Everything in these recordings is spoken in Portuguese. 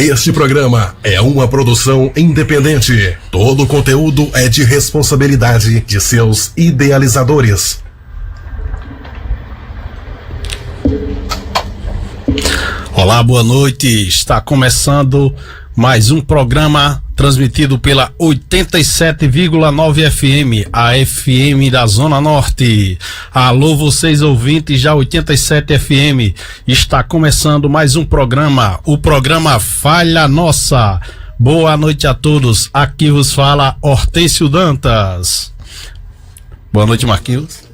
Este programa é uma produção independente. Todo o conteúdo é de responsabilidade de seus idealizadores. Olá, boa noite. Está começando mais um programa transmitido pela 87,9 FM, a FM da Zona Norte. Alô, vocês ouvintes da 87 FM. Está começando mais um programa, o programa Falha Nossa. Boa noite a todos. Aqui vos fala Hortêncio Dantas. Boa noite, Marquinhos.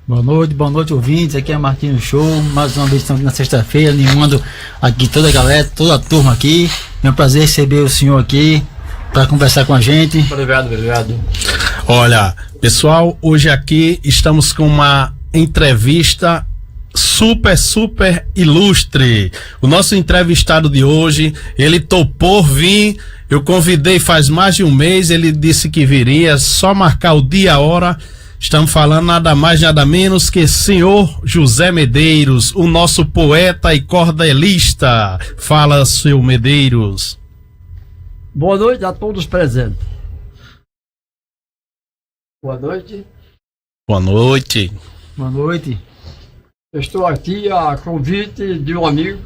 Boa noite, ouvintes. Aqui é Marquinhos Show. Mais uma vez estamos na sexta-feira, animando aqui toda a galera, toda a turma aqui. É um prazer receber o senhor aqui para conversar com a gente. Obrigado. Olha, pessoal, hoje aqui estamos com uma entrevista super ilustre. O nosso entrevistado de hoje, ele topou vir. Eu convidei faz mais de um mês, ele disse que viria, só marcar o dia, a hora. Estamos falando nada mais, nada menos que senhor José Medeiros, o nosso poeta e cordelista. Fala, seu Medeiros. Boa noite a todos presentes. Boa noite. Boa noite. Boa noite. Eu estou aqui a convite de um amigo,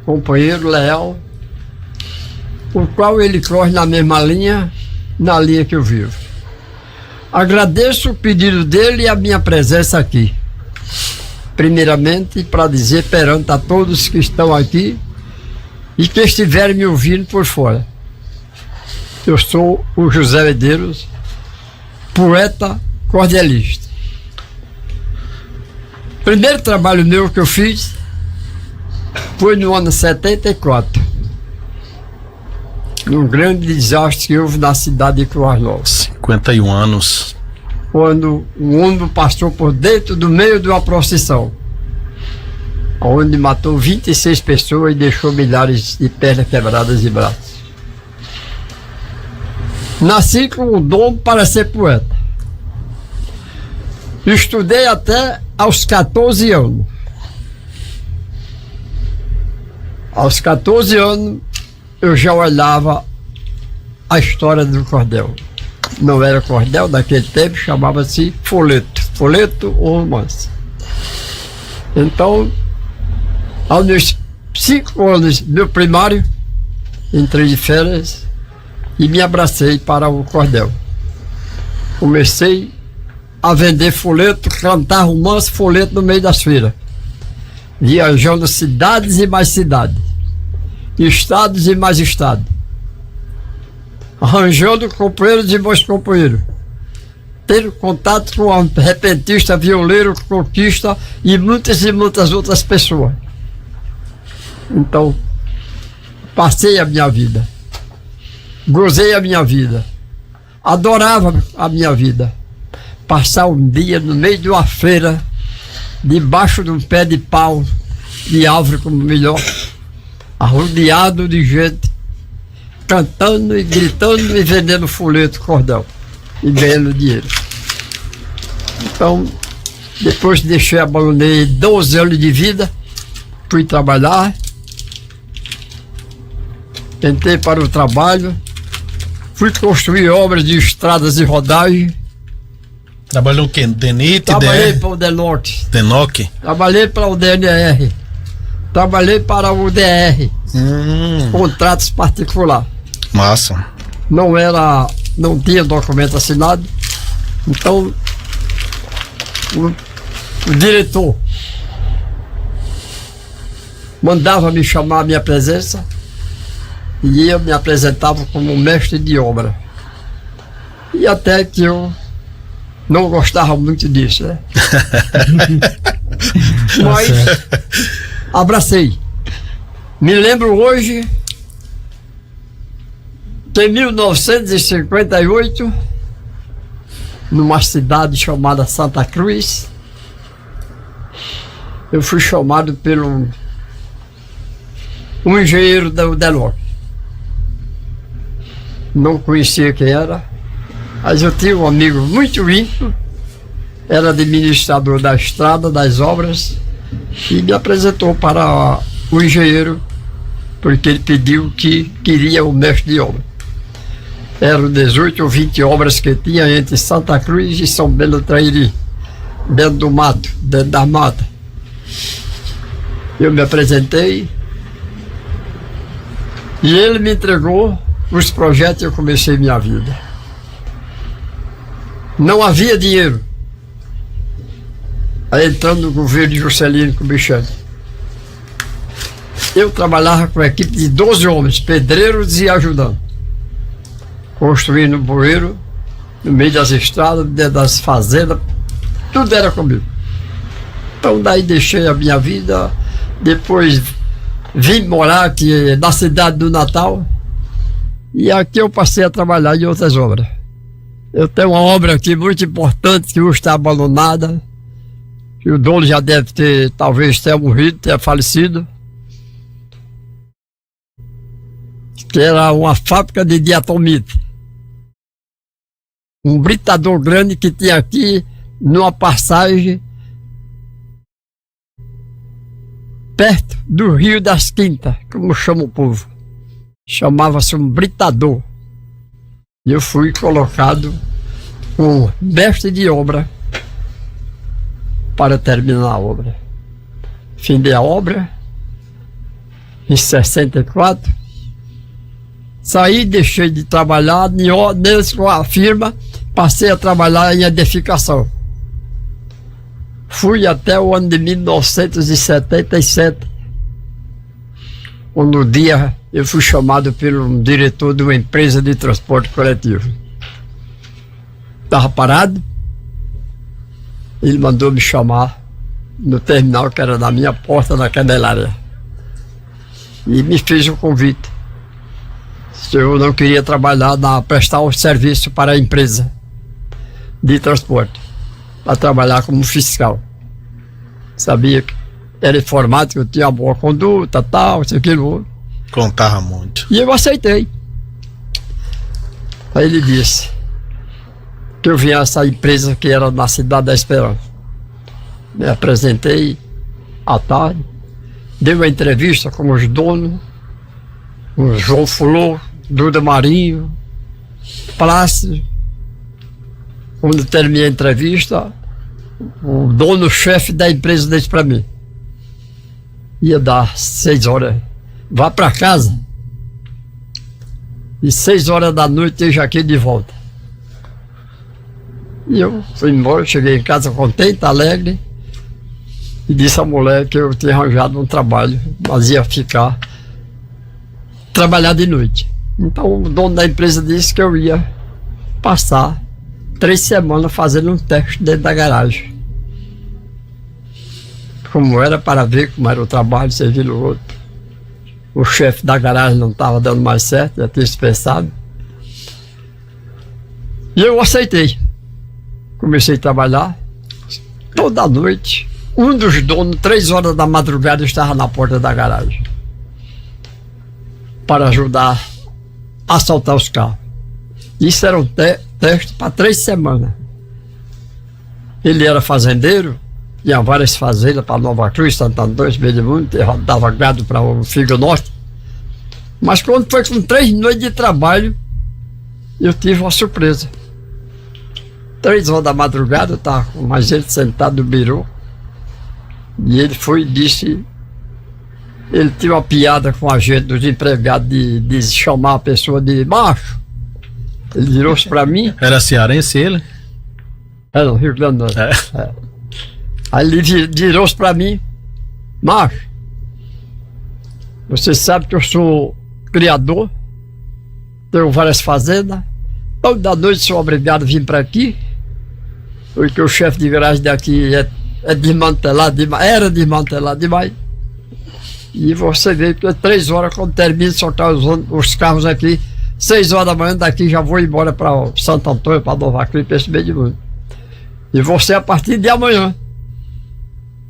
companheiro leal, o qual ele corre na mesma linha, na linha que eu vivo. Agradeço o pedido dele e a minha presença aqui. Primeiramente, para dizer perante a todos que estão aqui e que estiverem me ouvindo por fora. Eu sou o José Medeiros, poeta cordelista. O primeiro trabalho meu que eu fiz foi no ano 74. Num grande desastre que houve na cidade de Cruz Nova. 51 anos. Quando um ônibus passou por dentro do meio de uma procissão, onde matou 26 pessoas e deixou milhares de pernas quebradas e braços. Nasci com o dom para ser poeta. Estudei até aos 14 anos. Aos 14 anos, eu já olhava a história do cordel. Não era cordel, naquele tempo chamava-se folheto ou romance. Então, aos meus 5 anos do primário, entrei de férias e me abracei para o cordel. Comecei a vender folheto, cantar romance, folheto no meio das feiras, viajando cidades e mais cidades, estados e mais estados, arranjando companheiros e bons companheiros, tendo contato com repentista, violeiro, corquista e muitas outras pessoas. Então, passei a minha vida, gozei a minha vida, adorava a minha vida. Passar um dia no meio de uma feira, debaixo de um pé de pau, de árvore como melhor, arrodeado de gente, cantando e gritando e vendendo folheto, cordel e ganhando dinheiro. Então, depois deixei, abandonei 12 anos de vida, fui trabalhar, entrei para o trabalho, fui construir obras de estradas de rodagem. Trabalhou o quê? DENIT? Trabalhei para o DENOC. DENOC? Trabalhei para o DNR. Trabalhei para o DR. Contratos particulares. Massa. Não tinha documento assinado. Então, o diretor mandava me chamar à minha presença e eu me apresentava como mestre de obra. E até que eu não gostava muito disso, né? Mas abracei. Me lembro hoje que em 1958, numa cidade chamada Santa Cruz, eu fui chamado pelo um engenheiro da DENOC. Não conhecia quem era, mas eu tinha um amigo muito íntimo, era administrador da estrada, das obras, e me apresentou para o engenheiro porque ele pediu que queria o mestre de obra. Eram 18 ou 20 obras que tinha entre Santa Cruz e São Bento do Trairi, dentro do mato, dentro da mata. Eu me apresentei e ele me entregou os projetos e eu comecei minha vida. Não havia dinheiro. Aí entrando no governo de Juscelino Kubitschek, eu trabalhava com uma equipe de 12 homens, pedreiros e ajudantes, construindo bueiro no meio das estradas, dentro das fazendas, tudo era comigo. Então daí deixei a minha vida, depois vim morar aqui na cidade do Natal e aqui eu passei a trabalhar em outras obras. Eu tenho uma obra aqui muito importante que hoje está abandonada, que o dono já deve ter, talvez tenha morrido, tenha falecido, que era uma fábrica de diatomite. Um britador grande que tinha aqui numa passagem perto do Rio das Quintas, como chama o povo. Chamava-se um britador. E eu fui colocado como mestre de obra para terminar a obra. Findei a obra em 64. Saí, deixei de trabalhar com a firma, passei a trabalhar em edificação. Fui até o ano de 1977, quando no dia eu fui chamado pelo diretor de uma empresa de transporte coletivo. Estava parado, ele mandou me chamar no terminal que era na minha porta, na Candelária, e me fez um convite. Se eu não queria trabalhar, prestar um serviço para a empresa de transporte, para trabalhar como fiscal. Sabia que era informático, eu tinha boa conduta, tal, isso, aquilo. Contava muito. E eu aceitei. Aí ele disse que eu vinha a essa empresa que era na Cidade da Esperança. Me apresentei à tarde, dei uma entrevista com os donos, o João Fulô, Duda Marinho, Plácido. Quando terminei a entrevista, o dono-chefe da empresa disse para mim: ia dar 6 horas, vá para casa e 6 horas da noite esteja aqui de volta. E eu fui embora, cheguei em casa contente, alegre, e disse à mulher que eu tinha arranjado um trabalho, mas ia trabalhar de noite. Então o dono da empresa disse que eu ia passar 3 semanas fazendo um teste dentro da garagem. Como era, para ver como era o trabalho, servir o outro. O chefe da garagem não estava dando mais certo, já tinha dispensado. E eu aceitei. Comecei a trabalhar toda noite. Um dos donos, 3 horas da madrugada, estava na porta da garagem para ajudar a assaltar os carros. Isso era um teste para 3 semanas. Ele era fazendeiro, tinha várias fazendas para Nova Cruz, Santo Antônio, Belimundo, dava gado para o Figo Norte. Mas quando foi com 3 noites de trabalho, eu tive uma surpresa. 3 horas da madrugada, eu estava com mais gente sentado no birô, e ele foi e disse, ele tinha uma piada com a gente, dos empregados, de chamar a pessoa de macho. Ele virou-se para mim. Era cearense ele? Era no Rio Grande do Norte. É. Aí ele virou-se para mim: macho, você sabe que eu sou criador, tenho várias fazendas, toda noite sou obrigado a vir para aqui, porque o chefe de garagem daqui é desmantelado demais, era desmantelado demais. E você vê que 3 horas, quando termina de soltar os carros aqui, 6 horas da manhã daqui já vou embora para Santo Antônio, para Nova Cruz, para esse meio de mundo. E você, a partir de amanhã,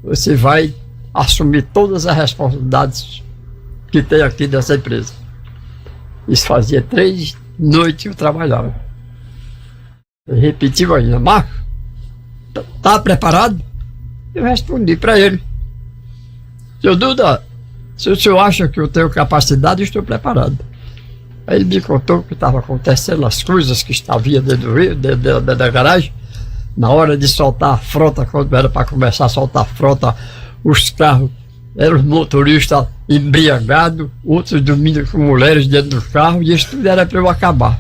você vai assumir todas as responsabilidades que tem aqui dessa empresa. Isso fazia 3 noites que eu trabalhava. Eu repetiu ainda: Marco, tá preparado? Eu respondi para ele: seu Duda, Se o senhor acha que eu tenho capacidade, eu estou preparado. Aí ele me contou que estava acontecendo as coisas que estavam dentro do rio, dentro da garagem. Na hora de soltar a frota, quando era para começar a soltar a frota, os carros, eram os motoristas embriagados, outros dormindo com mulheres dentro do carro, e isso tudo era para eu acabar.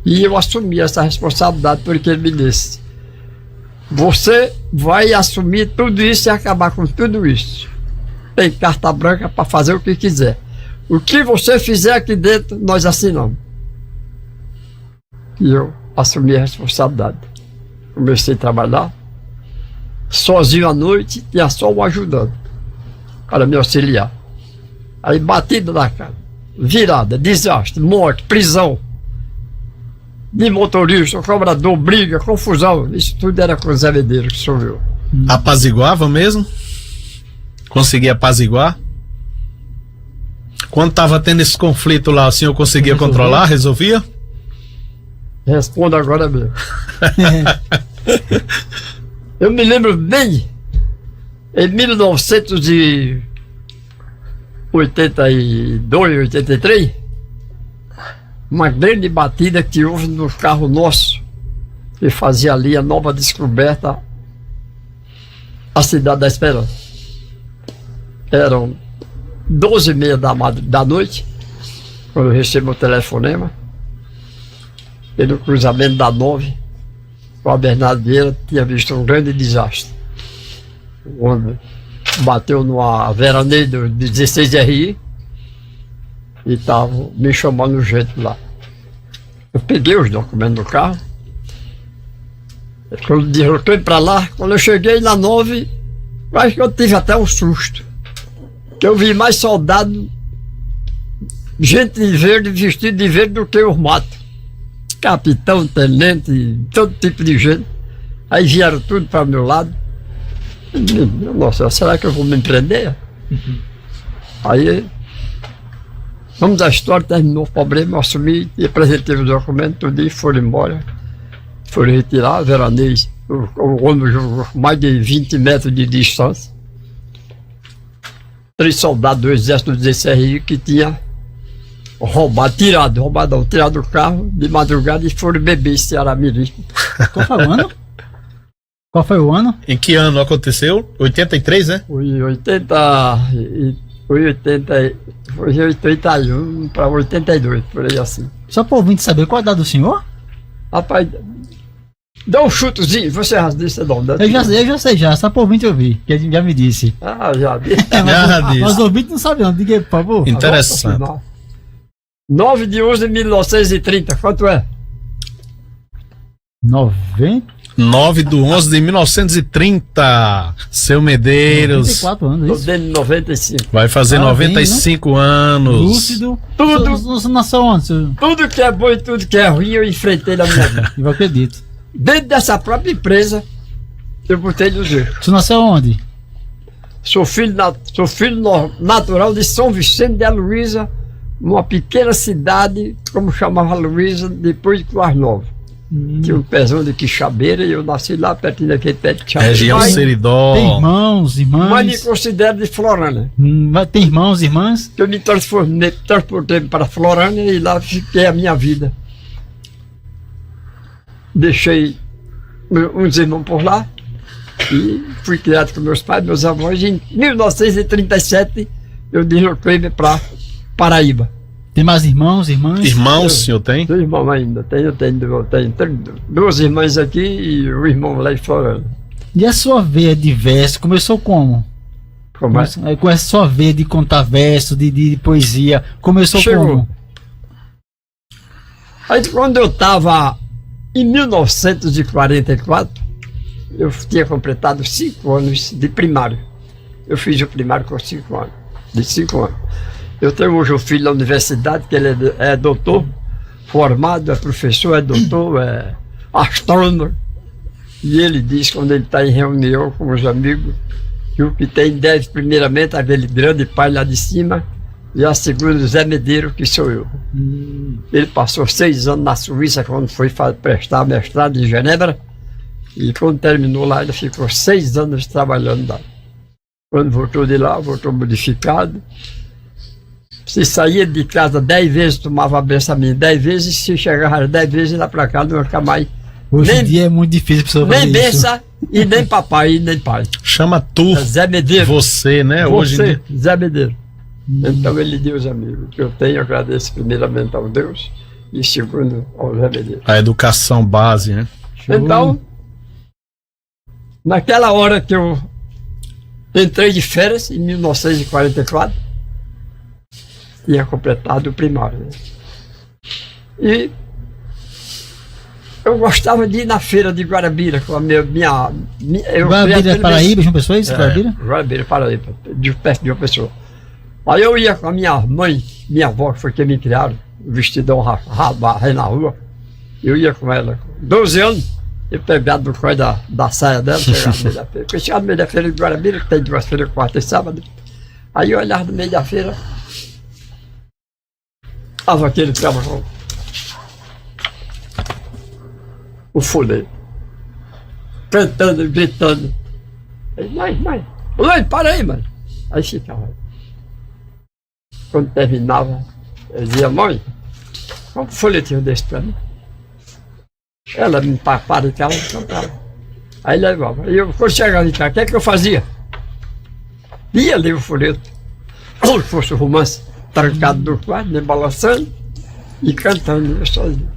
E eu assumi essa responsabilidade porque ele me disse: você vai assumir tudo isso e acabar com tudo isso. Tem carta branca para fazer o que quiser. O que você fizer aqui dentro, nós assinamos. E eu assumi a responsabilidade. Comecei a trabalhar, sozinho à noite, tinha só um ajudante para me auxiliar. Aí batida na cara, virada, desastre, morte, prisão, de motorista, cobrador, briga, confusão. Isso tudo era com o Zé Medeiros, que sou eu. Apaziguava mesmo? Conseguia apaziguar? Quando estava tendo esse conflito lá, o senhor conseguia controlar, resolvia? Responda agora mesmo. Eu me lembro bem, em 1982, 83, uma grande batida que houve no carro nosso, que fazia ali a Nova Descoberta, a Cidade da Esperança. Eram 12h30 da noite, quando eu recebo o telefonema, e no cruzamento da 9, o Bernardo Vieira tinha visto um grande desastre. O ônibus bateu numa veraneio de 16RI e estava me chamando urgente lá. Eu peguei os documentos do carro, quando eu desloquei para lá, quando eu cheguei na 9, acho que eu tive até um susto, que eu vi mais soldado, gente de verde, vestido de verde, do que os matos. Capitão, tenente, todo tipo de gente. Aí vieram tudo para o meu lado. Nossa, será que eu vou me prender? Aí, vamos à história, terminou o problema, eu assumi e apresentei os documentos, tudo e foram embora. Foram retirar, veraneio, o ônibus mais de 20 metros de distância. 3 soldados do exército do DCRI que tinha tirado o carro de madrugada e foram beber esse Aramirim. Qual foi o ano? Qual foi o ano? Em que ano aconteceu? 83, né? Foi 81 para 82, por aí assim. Só para ouvinte saber qual a idade do senhor? Rapaz, dá um chutozinho, você já disse, não? Eu já sei, só para ouvinte ouvir, que ele já me disse. Ah, já disse. Mas o ouvinte não sabe não, diga aí, por favor. Interessante. 9 de 11 de 1930, quanto é? 90? 9 de 11 de 1930. Seu Medeiros. 94 anos, Tô isso. dentro de 95. Vai fazer 95 anos. Lúcido. Tudo. Você nasceu onde, senhor? Tudo que é bom e tudo que é ruim eu enfrentei na minha vida. Eu acredito. Dentro dessa própria empresa, eu botei do jeito. Você nasceu onde? Sou filho natural de São Vicente de Luísa, numa pequena cidade, como chamava Luísa, depois de Coas Novas. Tinha um pezão de Quixabeira e eu nasci lá pertinho daquele pé de Quixabeira. Região Seridó. Tem irmãos, irmãs? Mas me considero de Florânia. Tem irmãos, irmãs? Eu me transportei para Florânia e lá fiquei a minha vida. Deixei uns irmãos por lá e fui criado com meus pais, meus avós. Em 1937 eu desloquei para Paraíba. Tem mais irmãos, irmãs? Irmãos, o senhor tem? Tenho irmão ainda, tenho 2 irmãs aqui e um irmão lá em Florânia. E a sua veia de verso começou como? Como é? Com essa sua veia de contar verso, de poesia, começou Chegou. como? Aí quando eu estava em 1944, eu tinha completado 5 anos de primário. Eu fiz o primário com 5 anos, de 5 anos. Eu tenho hoje um filho na universidade, que ele é doutor, formado, é professor, é doutor, é astrônomo. E ele diz, quando ele está em reunião com os amigos, que o que tem deve primeiramente aquele grande pai lá de cima, e a segunda o Zé Medeiros, que sou eu. Ele passou 6 anos na Suíça, quando foi prestar mestrado em Genebra, e quando terminou lá, ele ficou 6 anos trabalhando lá. Quando voltou de lá, voltou modificado, Se saía de casa 10 vezes, tomava a benção minha 10 vezes, se chegava 10 vezes lá pra cá, não ia ficar mais. Hoje em dia é muito difícil a pessoa fazer Nem isso. benção, e nem papai, e nem pai. Chama tu, Zé Medeiros. você, né? Hoje em Você, dia. Zé Medeiros. Então ele diz, amigos, que eu tenho, agradeço primeiramente ao Deus e segundo ao Zé Medeiros. A educação base, né? Então, naquela hora que eu entrei de férias, em 1944, tinha completado o primário. Né? E eu gostava de ir na feira de Guarabira com a Guarabira é Paraíba, João Pessoa, isso? Guarabira? Guarabira, Paraíba, perto de uma pessoa. Aí eu ia com a minha mãe, minha avó, que foi quem me criaram, vestidão aí na rua. Eu ia com ela, 12 anos, eu pegava do cói da saia dela, chegava no meio da feira. Eu chegava no meio da feira de Guarabira, que tem 2 feiras, quarta e sábado. Aí eu olhava no meio da feira, estava aquele que estava com o folheto, cantando, gritando. Aí, mãe, para aí, mãe. Aí ficava. Quando terminava, eu dizia, mãe, qual folhetinho desse pra mim? Ela me para de casa e cantava. Aí levava. E eu, quando chegava em casa, o que é que eu fazia? Ia ler o folheto, como se fosse um romance, trancado no quarto, me balançando e cantando, eu sozinho.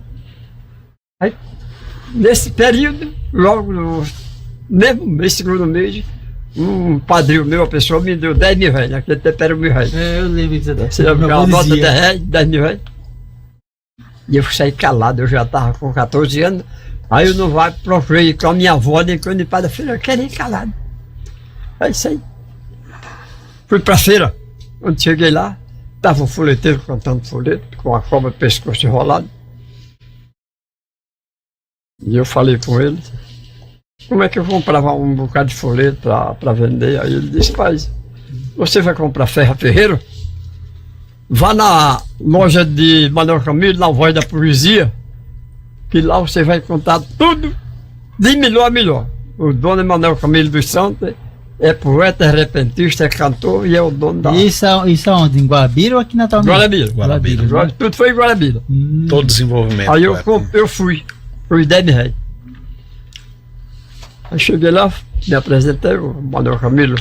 Aí, nesse período, logo no mesmo mês, segundo mês, um padrinho meu, a pessoa me deu 10 mil reais, naquele tempo era 1.000 reais. Eu lembro que Você ia pegar uma nota de 10 reais, 10 mil reais. E eu saí calado, eu já estava com 14 anos. Aí eu não vai procurei com a minha avó, nem quando para a feira, eu queria ir calado. Aí saí. Fui para a feira. Quando cheguei lá, estava um folheteiro cantando folheto, com a cobra do pescoço enrolado. E eu falei com ele, como é que eu comprava um bocado de folheto para vender? Aí ele disse, pai, você vai comprar ferro ferreiro? Vá na loja de Manuel Camilo, na Voz da Poesia, que lá você vai contar tudo de melhor a melhor. O dono é Manuel Camilo dos Santos, é poeta, é repentista, é cantor e é o dono da... Isso aonde? Em Guarabira ou aqui na Natal? Guarabira. Guarabira. Tudo foi em Guarabira. Todo desenvolvimento. Aí eu fui, por 10 mil reais. Aí cheguei lá, me apresentei, o Manuel Camilo,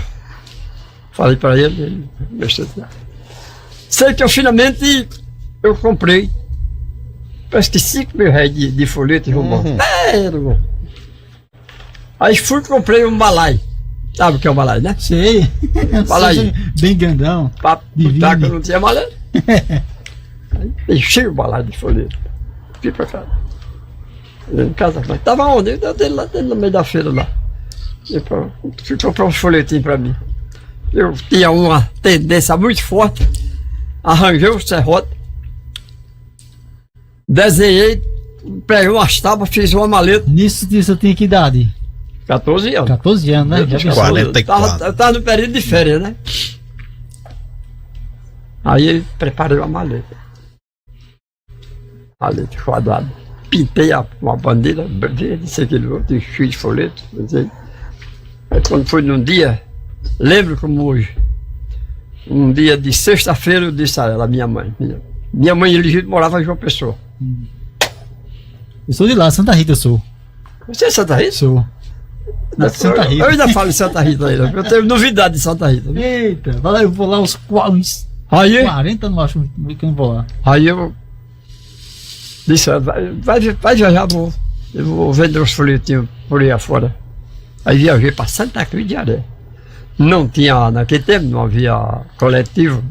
falei para ele mexeu. Sei que eu finalmente eu comprei, parece que 5 mil reais de folheto e romão. Aí fui e comprei um balai. Sabe o que é um balai, né? Sei. Balai. Bem grandão. Pra botar que eu não tinha malé. Aí enchei o balai de folheto. Fui pra casa. Em casa, mas tava onde? Eu dei lá no meio da feira lá. Fui comprar uns folhetinhos pra mim. Eu tinha uma tendência muito forte. Arranjei o serrote, desenhei, peguei umas tábuas, fiz uma maleta. Nisso eu tinha que idade? 14 anos. 14 anos, né? Já 44. Eu tava no período de férias, né? Aí preparei uma maleta. Maleta quadrada. Pintei uma bandeira verde, sei aquele outro, enchi de folheto. Aí quando foi num dia, lembro como hoje. Um dia de sexta-feira eu disse a ela, minha mãe. Minha mãe elegida morava em João Pessoa. Eu sou de lá, Santa Rita eu sou. Você é Santa Rita? Sou. Na Santa Rita. Eu ainda falo em Santa Rita ainda, eu tenho novidade de Santa Rita. Eita, vai lá, eu vou lá uns 40 anos, acho que eu não vou lá. Aí eu disse, vai viajar, eu vou vender uns folhetinhos por aí afora. Aí viajei para Santa Cruz de Aré. Não tinha, naquele tempo, não havia coletivo,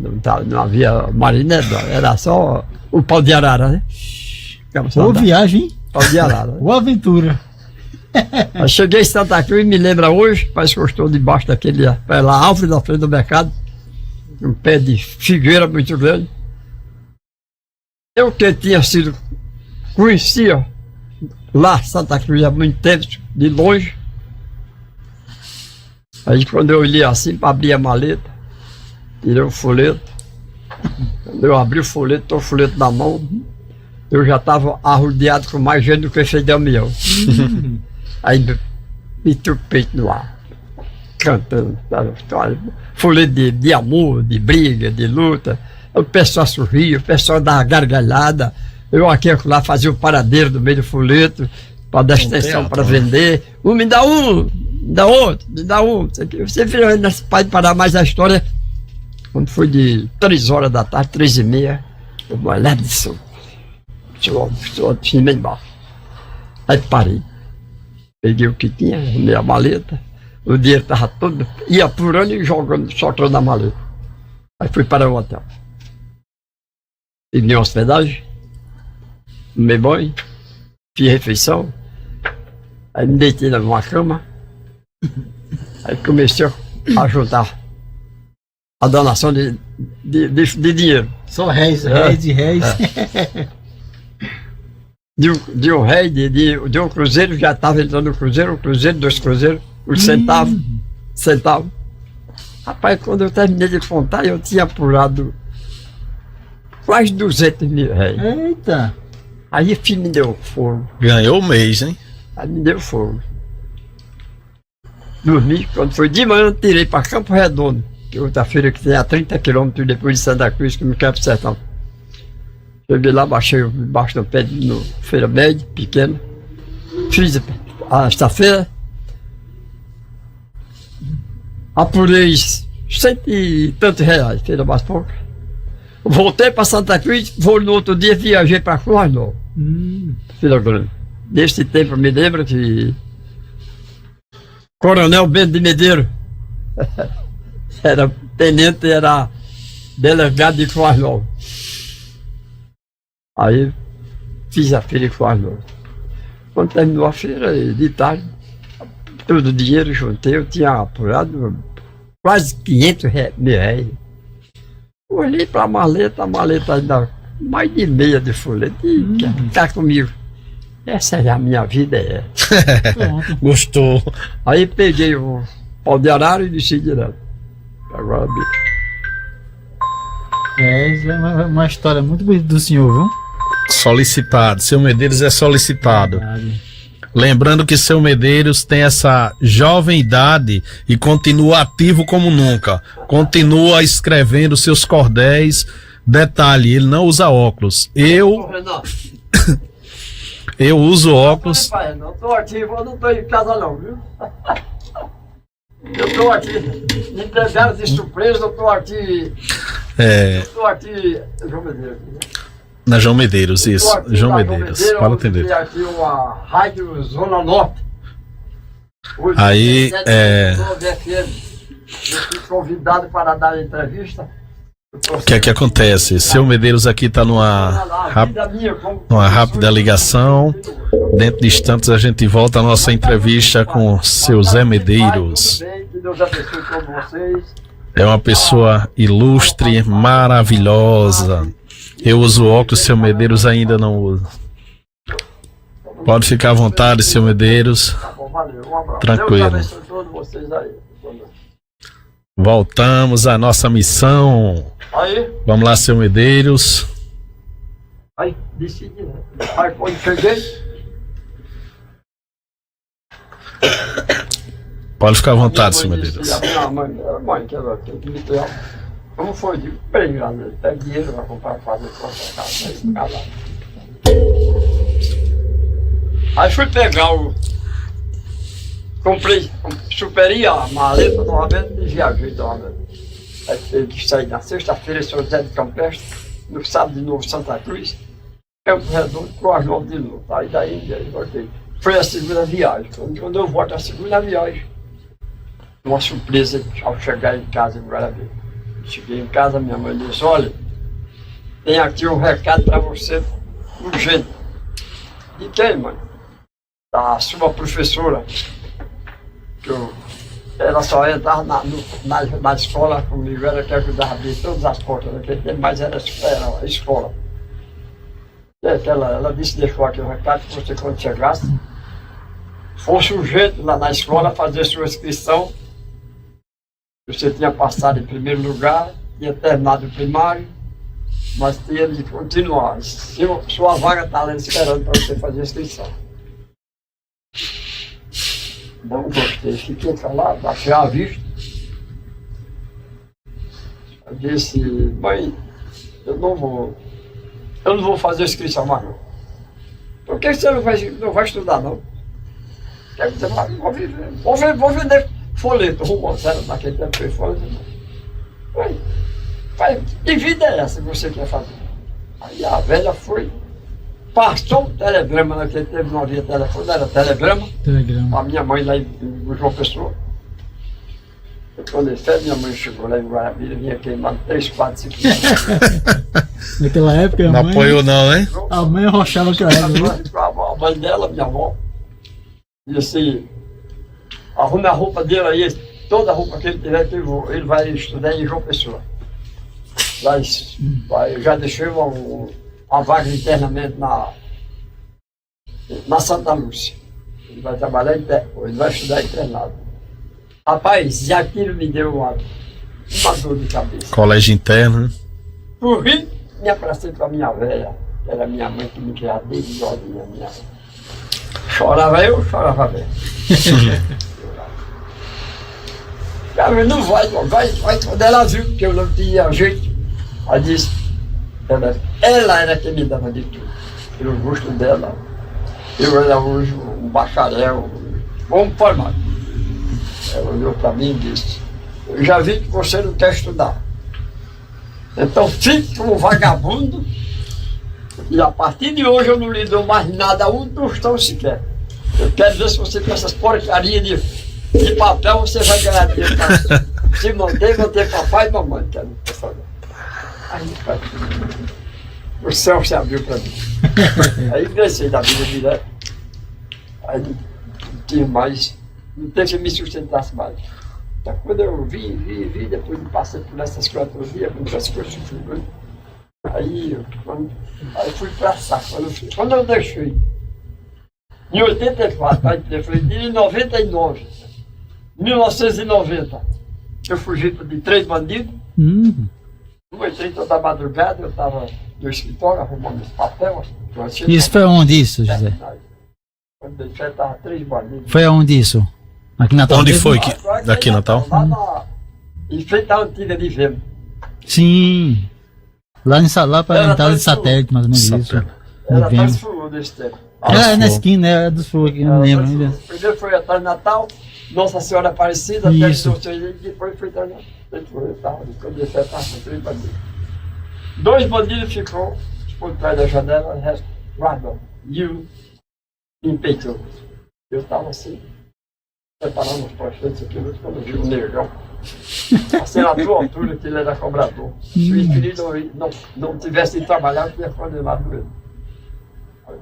não havia marineta, era só o pau de arara, né? Ou viagem, hein? Pau de arara. Ou aventura. Aí cheguei em Santa Cruz, me lembra hoje, parece que eu estou debaixo daquele pé lá, árvore da frente do mercado, um pé de figueira muito grande. Eu que tinha sido, conhecia lá Santa Cruz há muito tempo, de longe. Aí quando eu olhei assim, abri a maleta, tirei o folheto. Quando eu abri o folheto, tô o folheto na mão, eu já estava arrodeado com mais gente do que Fidel Mião. Aí meti o peito no ar, cantando, sabe? Folheto de amor, de briga, de luta. o pessoal sorria, o pessoal dava gargalhada. Eu aqui e lá fazia o paradeiro do meio do folheto, para dar extensão para vender. Me dá um, me dá outro, me dá um. Você pode parar mais a história. Quando foi de 3 horas da tarde, 3h30, eu vou olhar disso. Tinha embaixo. Aí parei. Peguei o que tinha, arrumei a maleta. O dinheiro estava todo, ia apurando e jogando, soltando na maleta. Aí fui para o hotel. Peguei uma hospedagem, tomei banho, fiz refeição. Aí me deitei numa cama. Aí comecei a juntar a donação de dinheiro. Só réis, réis e réis. De um rei, de um cruzeiro, já estava entrando no cruzeiro, 2 cruzeiros, os centavos. Rapaz, quando eu terminei de contar, eu tinha apurado quase 200 mil réis. Eita! Aí filho me deu fogo. Ganhou o mês, hein? Aí me deu fogo. Dormi, quando foi de manhã, tirei para Campo Redondo, que é outra feira que tem a 30 quilômetros depois de Santa Cruz, que me quer pro sertão. Cheguei lá, baixei embaixo do pé de feira média, pequena. Fiz a esta-feira. Apurei 100 e tantos reais, feira mais pouca. Voltei para Santa Cruz, vou no outro dia, viajei para Cruz Nova. Feira grande. Nesse tempo eu me lembro que Coronel Bento de Medeiros era tenente, era delegado de Cruz Nova. Aí fiz a feira em Cruz Nova. Quando terminou a feira, de tarde, todo o dinheiro juntei, eu tinha apurado quase 500 mil reais. Olhei para a maleta ainda mais de meia de folheto e tá comigo. Essa é a minha vida, é. Gostou. Aí peguei o pau de arara e desci direto. Agora, É uma história muito bonita do senhor, viu? Solicitado. Seu Medeiros é solicitado. Verdade. Lembrando que seu Medeiros tem essa jovem idade e continua ativo como nunca. Continua escrevendo seus cordéis. Detalhe, ele não usa óculos. Eu uso óculos. Não tô aqui, eu não tô em casa não, viu? Eu tô aqui, me pegaram de surpresa, eu tô aqui. Eu tô aqui, João Medeiros. Na João Medeiros, isso. João Medeiros. Para atender. Tem aqui uma rádio Zona Norte. Aí, Eu fui convidado para dar entrevista. O que é que acontece? Seu Medeiros aqui está numa rápida ligação. Dentro de instantes a gente volta à nossa entrevista com seu Zé Medeiros. É uma pessoa ilustre, maravilhosa. Eu uso óculos, seu Medeiros ainda não usa. Pode ficar à vontade, seu Medeiros. Tranquilo. Voltamos à nossa missão. Aí, Vamos lá, seu Medeiros. aí, decidi, né? Aí quando cheguei, Pode ficar à vontade, seu minha mãe Medeiros. disse, a minha mãe, que era que me deu. Como foi? Eu digo, bem, grande, pega dinheiro para comprar, fazer casa. Aí fui pegar comprei, superei a maleta novamente e viajei novamente. Aí teve que sair na sexta-feira, São José de Campestre, no sábado de novo, Santa Cruz, Campo Redondo, Cruz Nova de novo. Aí daí voltei. Foi a segunda viagem. Quando eu volto a segunda viagem, uma surpresa ao chegar em casa em Guarabira. Cheguei em casa, minha mãe disse, olha, tem aqui um recado para você, urgente. De quem, mãe? Da sua professora. Ela só entrava na escola comigo, era que ajudava a abrir todas as portas naquele tempo, mas era a escola. Ela disse, deixou aqui um recado que você, quando chegasse, fosse urgente lá na escola fazer sua inscrição. Você tinha passado em primeiro lugar, tinha terminado o primário, mas tinha de continuar. Sua vaga está lá esperando para você fazer a inscrição. Não gostei, fiquei calado, baixei a vista. Eu disse, mãe, eu não vou fazer inscrição mais não. Por que você não vai estudar não? Quer dizer, vou vender folheto, romance, naquele tempo foi folheto. Que vida é essa que você quer fazer? Aí a velha foi, passou um telegrama naquele tempo, não havia telefone, era telegrama. A minha mãe lá em João Pessoa. Quando ele fez, minha mãe chegou lá em Guarabira, vinha queimando 3, 4, 5 anos. Naquela época, Não apoiou não, hein? a mãe arrochava aquela época. A mãe dela, minha avó, disse assim, arrume a roupa dele aí, toda a roupa que ele tiver, que ele vai estudar em João Pessoa. Eu já deixei uma vaga internamente na Santa Lúcia. Ele vai trabalhar, ele vai estudar internado. Rapaz, e aquilo me deu uma dor de cabeça. Colégio interno, né? Por rir, me abracei com a minha velha, que era minha mãe que me criava desde jovem, minha. Chorava eu, chorava bem. Cara, não vai. Quando ela viu que eu não tinha jeito, ela disse, ela era quem me dava de tudo. Pelo gosto dela, eu era hoje um bacharel, bom formado. Ela olhou para mim e disse, eu já vi que você não quer estudar. Então fique como vagabundo e a partir de hoje eu não lhe dou mais nada, um tostão sequer. Eu quero ver se você com essas porcarias de papel você vai ganhar dinheiro. Se manter, vou ter papai e mamãe. Quero fazer. Aí, o céu se abriu para mim. Aí desci da vida direto. Aí não tinha mais. Não teve que me sustentasse mais. Então, quando eu vi, depois de passar por essas 4 dias, muitas coisas sofridas. Aí fui para Sá. Quando eu deixei, em 84, aí foi em 99, 1990, eu fugi de 3 bandidos. 1h30 da madrugada, eu estava no escritório arrumando os papéis. Isso foi onde isso, José? Quando deixei, estava 3 bandidos. Foi onde isso? Aqui em Natal? Onde foi? Daqui em Natal? Em frente à antiga de Vemo. Sim. Lá para a entrada de satélite, mais ou menos isso. Era transfurou desse tempo. É na esquina, né? É do sul aqui, eu não lembro ainda. Primeiro foi atrás de Natal, Nossa Senhora Aparecida, isso. Até e depois foi atrás de 3 bandidos. 2 bandidos ficou por trás da janela, o resto guardou. E um empeitou. Eu estava assim, preparando os projetos aqui, quando eu vi um negão. Assim, na tua altura, que ele era cobrador. Se o infeliz não tivesse de trabalhar, eu tinha condenado ele.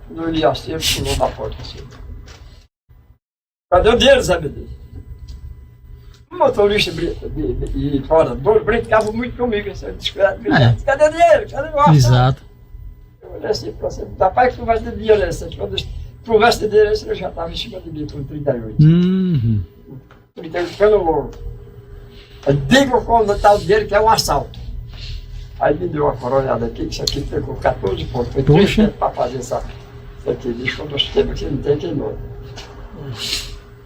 Quando eu li assim, ele pulou na porta assim. Cadê o dinheiro, Zé Bedê? O motorista e morador brincava muito comigo, assim, cadê o dinheiro? Cadê o orçamento? Exato. Eu olhei assim para você, rapaz, que conversa de dinheiro essa? Quando conversa de dinheiro essa, eu já estava em cima de mim com 38. 38 pelo louro. Eu digo quando está o dinheiro que é um assalto. Aí me deu uma coronhada aqui, que isso aqui pegou 14 pontos. Foi 3 tempos para fazer isso aqui. Diz quando eu teve aqui, não tem quem não.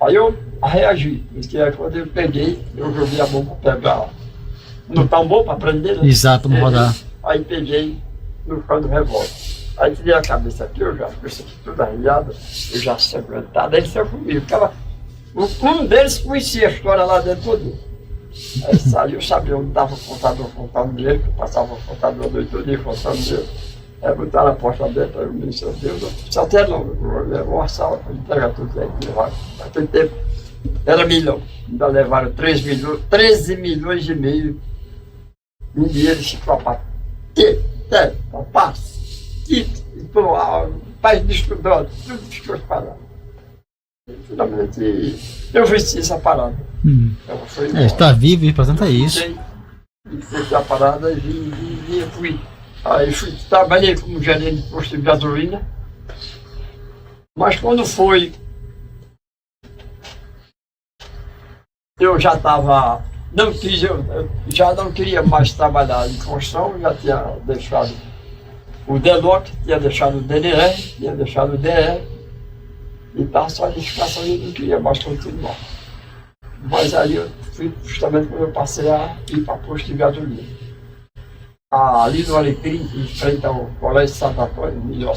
Aí eu reagi, porque quando eu peguei, eu joguei a mão para pegar no tambor para prender, né? Exato, para rodar. Aí peguei no cano do revólver. Aí tirei a cabeça aqui, eu já com isso aqui tudo arrilhado, eu já se aguentado, aí saiu comigo. Um deles conhecia a história lá dentro todo. Aí saiu, eu sabia onde estava o contador contando dinheiro, que eu passava o contador a noite todo dia contando dinheiro. Aí botaram a porta aberta, aí o ministro Deus, só até não, levou uma sala para entregar tudo aí, levaram. Naquele tempo era milhão, ainda levaram 13 milhões e meio em dinheiro de para país de estudante, tudo ficou parado. Finalmente eu venci essa parada. Está vivo e portanto é isso. E fui a parada e fui. Aí trabalhei como gerente de posto de gasolina, mas quando foi, eu já estava, eu já não queria mais trabalhar em construção, já tinha deixado o DELOC, tinha deixado o DNR, tinha deixado o DR, e estava só a edificação e não queria mais continuar. Mas aí eu fui justamente quando eu passei a ir para posto de gasolina. ali no Alecrim, em frente ao Colégio Santo Antônio,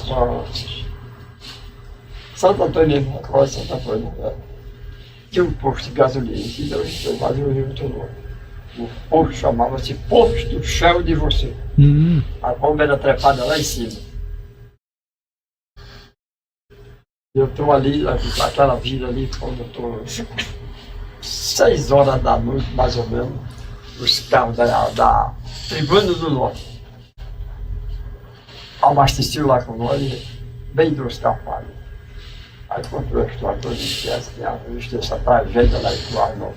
Santo Antônio mesmo, Colégio Santo Antônio. Tinha um posto de gasolina, então eu fazia o Rio todo. O posto chamava-se Posto Shell de Você. A bomba era trepada lá em cima. Eu estou ali, naquela vila ali, quando eu estou 6 horas da noite, mais ou menos, os carros da Tribuna do Norte abasteciam lá com nós, bem 2 carros. Aí contou a história toda, tinha visto essa tragédia lá em Coarnol.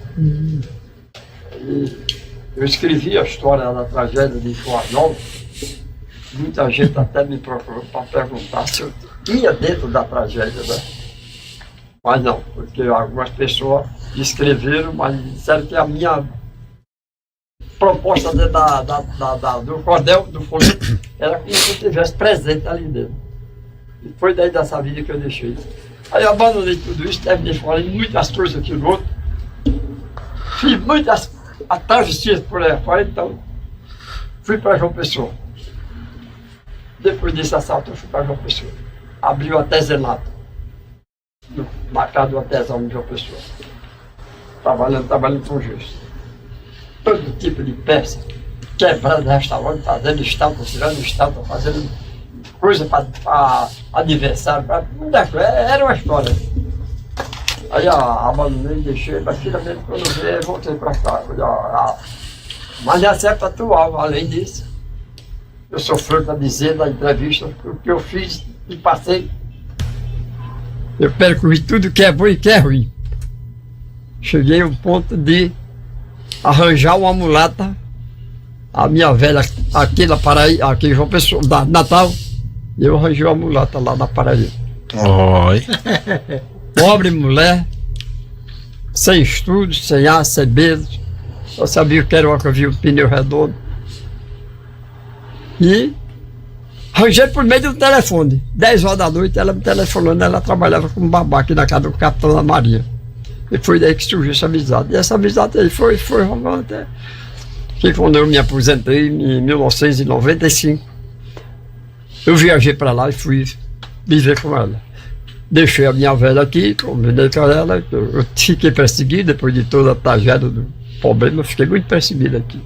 Eu escrevi a história da tragédia de Coarnol. Muita gente até me procurou para perguntar se eu ia dentro da tragédia, né? Mas não, porque algumas pessoas escreveram, mas disseram que a minha proposta do cordel, do folheto, era como se eu estivesse presente ali dentro. E foi daí dessa vida que eu deixei. Aí eu abandonei tudo isso, terminei falando muitas coisas aqui no outro. Fiz muitas travestias por aí fora, então fui para João Pessoa. Depois desse assalto eu fui para João Pessoa. Abri o artesanato, no mercado do artesão de João Pessoa. Trabalhando com gesso. Todo tipo de peça, quebrando restaurante, fazendo estátua, tirando estátua, fazendo coisa para aniversário, para muita coisa. Era uma história. Aí abandonei, deixei, mas finalmente quando eu voltei para cá. Mas é certo atual, além disso. Eu sou franco a dizer na entrevista o que eu fiz e passei. Eu percorri tudo que é bom e que é ruim. Cheguei ao ponto de arranjar uma mulata, a minha velha aqui na Paraíba, aqui em João Pessoa, da Natal, e eu arranjei uma mulata lá na Paraíba. Oi. Pobre mulher, sem estudos, sem ar, sem medo. Eu sabia que era uma que eu vi um pneu redondo. E arranjei por meio do telefone. 10 horas da noite ela me telefonando, ela trabalhava como babá aqui na casa do capitão da Marinha. E foi daí que surgiu essa amizade. E essa amizade aí foi rolando até que quando eu me aposentei em 1995, eu viajei para lá e fui viver com ela. Deixei a minha velha aqui, combinei com ela, eu fiquei perseguido depois de toda a tragédia do problema, eu fiquei muito perseguido aqui.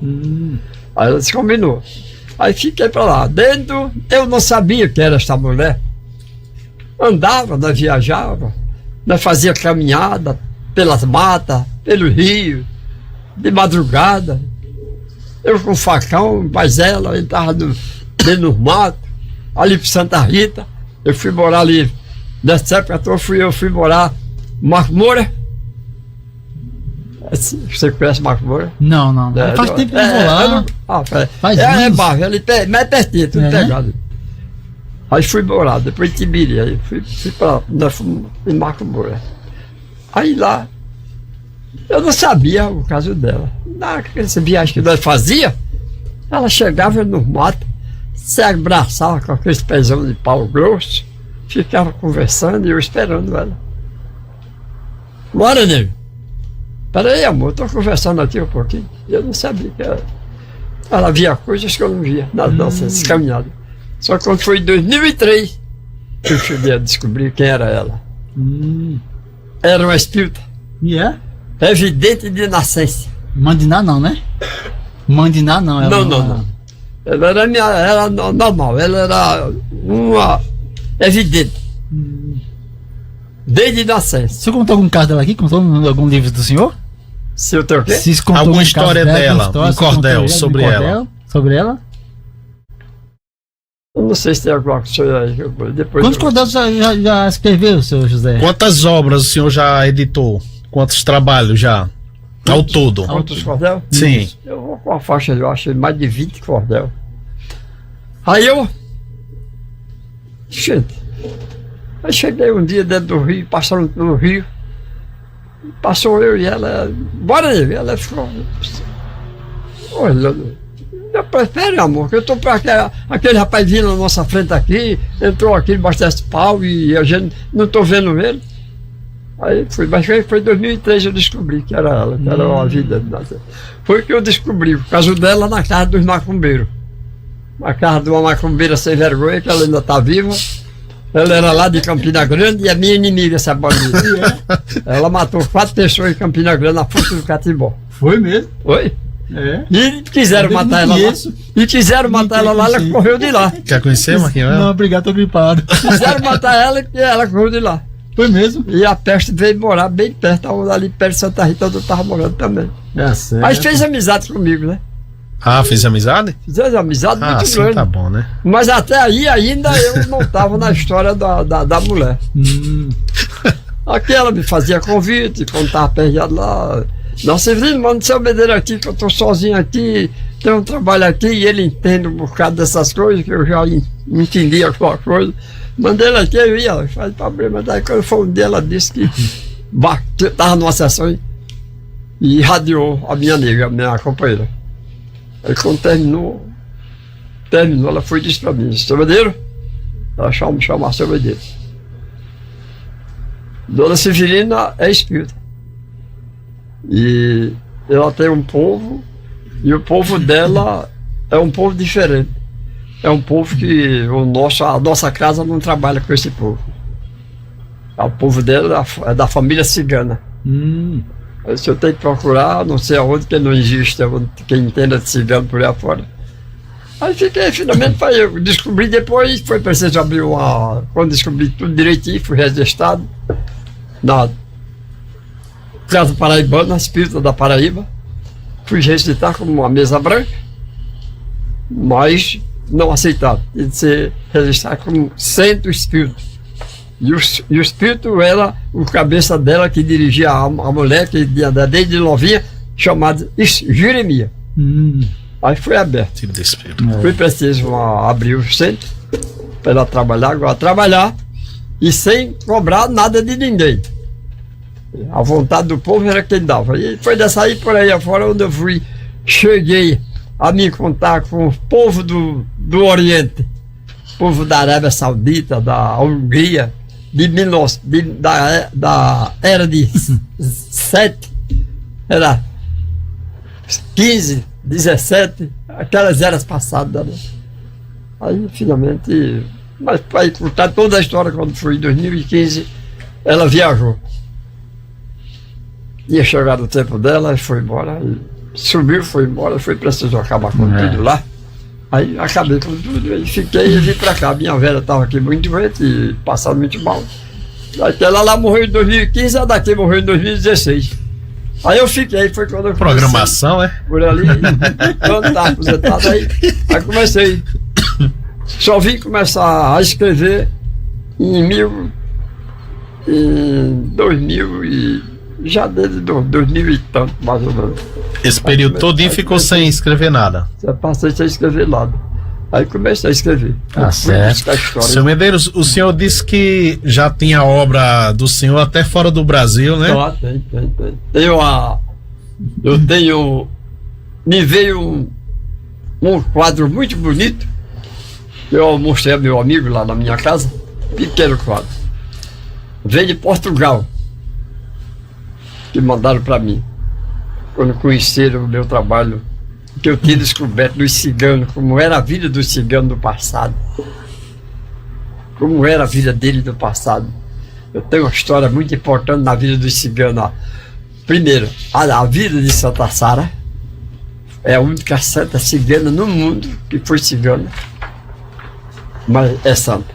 Aí ela se combinou. Aí fiquei para lá. Dentro, eu não sabia que era essa mulher. Andava, nós viajava, nós fazia caminhada pelas matas, pelo rio, de madrugada. Eu com facão, mas ela estava dentro do mato, ali para Santa Rita. Eu fui morar ali. Nessa época eu fui morar em Marco Moura. Você conhece Marco Moura? Não. Faz tempo que eu vou lá. É bairro, mais pertinho, tudo pegado. Aí fui morar, depois de Tibiri, aí fui para em Marco Moura. Aí lá, eu não sabia o caso dela. Nessa viagem que nós fazia, ela chegava no mato, se abraçava com aqueles pezão de pau grosso, ficava conversando e eu esperando ela. Bora, nego. Peraí, amor, estou conversando aqui um pouquinho. Eu não sabia que ela via coisas que eu não via nas nossas caminhadas. Só que quando foi em 2003, eu cheguei a descobrir quem era ela. Era uma espírita. Evidente de nascença. Mandiná não, né? Mandiná não. Não. Ela era normal, ela era uma evidente. Desde nascença. Você contou algum caso dela aqui? Contou em algum livro do senhor? Se eu tenho o quê? Alguma história dela, um cordel sobre ela. Sobre ela? Eu não sei se tem alguma coisa aí. Quantos cordéis já escreveu, senhor José? Quantas obras o senhor já editou? Quantos trabalhos já? Ao todo? Quantos cordel? Sim. Eu vou com a faixa, eu acho, mais de 20 cordel. Aí eu cheguei um dia dentro do rio, passando pelo rio. Passou eu e ela. Bora, ela ficou. Olha, eu prefiro, amor, que eu tô para aquele rapaz vindo na nossa frente aqui, entrou aqui debaixo desse pau e a gente não tô vendo ele. Aí mas foi em 2003 eu descobri que era ela, que era uma vida. Foi que eu descobri, o caso dela na casa dos macumbeiros. uma casa de uma macumbeira sem vergonha, que ela ainda está viva. Ela era lá de Campina Grande e é minha inimiga, essa bandida. Ela matou 4 pessoas em Campina Grande na força do Catimbó. Foi mesmo? Oi? É. E quiseram matar ela lá. E quiseram matar ela lá, ela correu de lá. Quer conhecer, Marquinhos? Não, obrigado, tô gripado. Quiseram matar ela e ela correu de lá. Foi mesmo? E a peste veio morar bem perto, ali perto de Santa Rita, onde eu estava morando também. É certo. Mas fez amizade comigo, né? Ah, fez amizade? Fizemos amizade muito Assim grande. tá bom, né? Mas até aí ainda eu não estava na história da mulher. Aqui ela me fazia convite, quando estava perdido lá. Nossa, Severino, manda seu Medeiros aqui, que eu estou sozinho aqui, tenho um trabalho aqui, e ele entende um bocado dessas coisas, que eu já entendi alguma coisa. Mandei ele aqui, eu ia, faz problema. Daí quando foi um dia, ela disse que estava numa sessão e radiou a minha nega, a minha companheira. Aí quando terminou, ela foi e disse para mim, seu Medeiro, ela chamar seu Medeiro. Dona Severina é espírita. E ela tem um povo, e o povo dela é um povo diferente. É um povo que a nossa casa não trabalha com esse povo. O povo dela é da família cigana. Aí se eu tenho que procurar, não sei aonde, que não existe, quem entenda de cigano por aí afora. Aí fiquei, finalmente, eu descobri depois, foi preciso abrir quando descobri tudo direitinho, fui registrado na Casa Paraibana, Espírita da Paraíba. Fui registrar como uma mesa branca, mas não aceitaram. Tinha de ser registrado como Centro Espírito. E o espírito era o cabeça dela que dirigia a mulher, que desde novinha, chamada Jeremias. Aí foi aberto. Tipo de espírito. Foi preciso abrir o centro para ela trabalhar e sem cobrar nada de ninguém. A vontade do povo era quem dava. E foi dessa aí por aí afora onde eu cheguei a me contar com o povo do Oriente, povo da Arábia Saudita, da Hungria, da era de 7, era 15, 17, aquelas eras passadas. Né? Aí finalmente, mas para contar toda a história, quando foi em 2015, ela viajou. Ia chegar no tempo dela, foi embora, subiu, foi embora, foi preciso acabar com tudo lá. Aí acabei com tudo e fiquei e vim pra cá. Minha velha estava aqui muito doente e passando muito mal. Ela lá morreu em 2015, a daqui morreu em 2016. Aí eu fiquei, foi quando eu comecei. Programação, é? Por ali, quando estava aposentado, aí comecei. Só vim começar a escrever em 2000 e já desde 2000 e tanto, mais ou menos. Esse período todinho ficou sem escrever nada. Já passei sem escrever nada. Aí comecei a escrever. Certo. Seu Medeiros, o senhor disse que já tinha obra do senhor até fora do Brasil, né? Tem. Me veio um quadro muito bonito. Eu mostrei a meu amigo lá na minha casa. Pequeno quadro. Veio de Portugal. Que mandaram para mim. Quando conheceram o meu trabalho, que eu tinha descoberto dos ciganos, como era a vida dos ciganos do passado. Como era a vida dele do passado. Eu tenho uma história muito importante na vida dos ciganos. Primeiro, a vida de Santa Sara é a única santa cigana no mundo que foi cigana, mas é santa.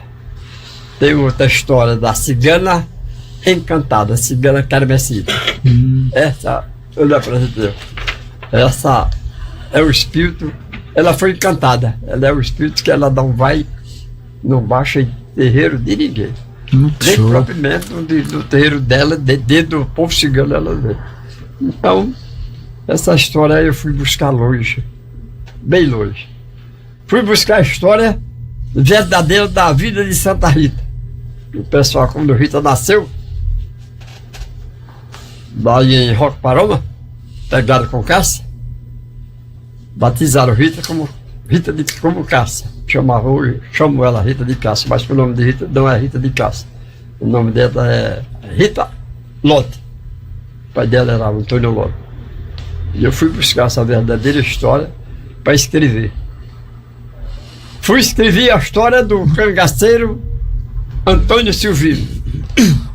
Tem outra história da cigana encantada, cigana carmesida. Essa eu lhe apresentei. Essa é o espírito, ela foi encantada. Ela é o espírito que ela não baixa em terreiro de ninguém. Nem propriamente do terreiro dela, dentro do povo cigano ela vê. Então, essa história aí eu fui buscar longe, bem longe. Fui buscar a história verdadeira da vida de Santa Rita. O pessoal, quando Rita nasceu, lá em Roque Paroma, pegaram com Cássia, batizaram Rita como Cássia. Chamo ela Rita de Cássia, mas o nome de Rita não é Rita de Cássia. O nome dela é Rita Lote. O pai dela era Antônio Lote. E eu fui buscar essa verdadeira história para escrever. fui escrever a história do cangaceiro Antônio Silvino.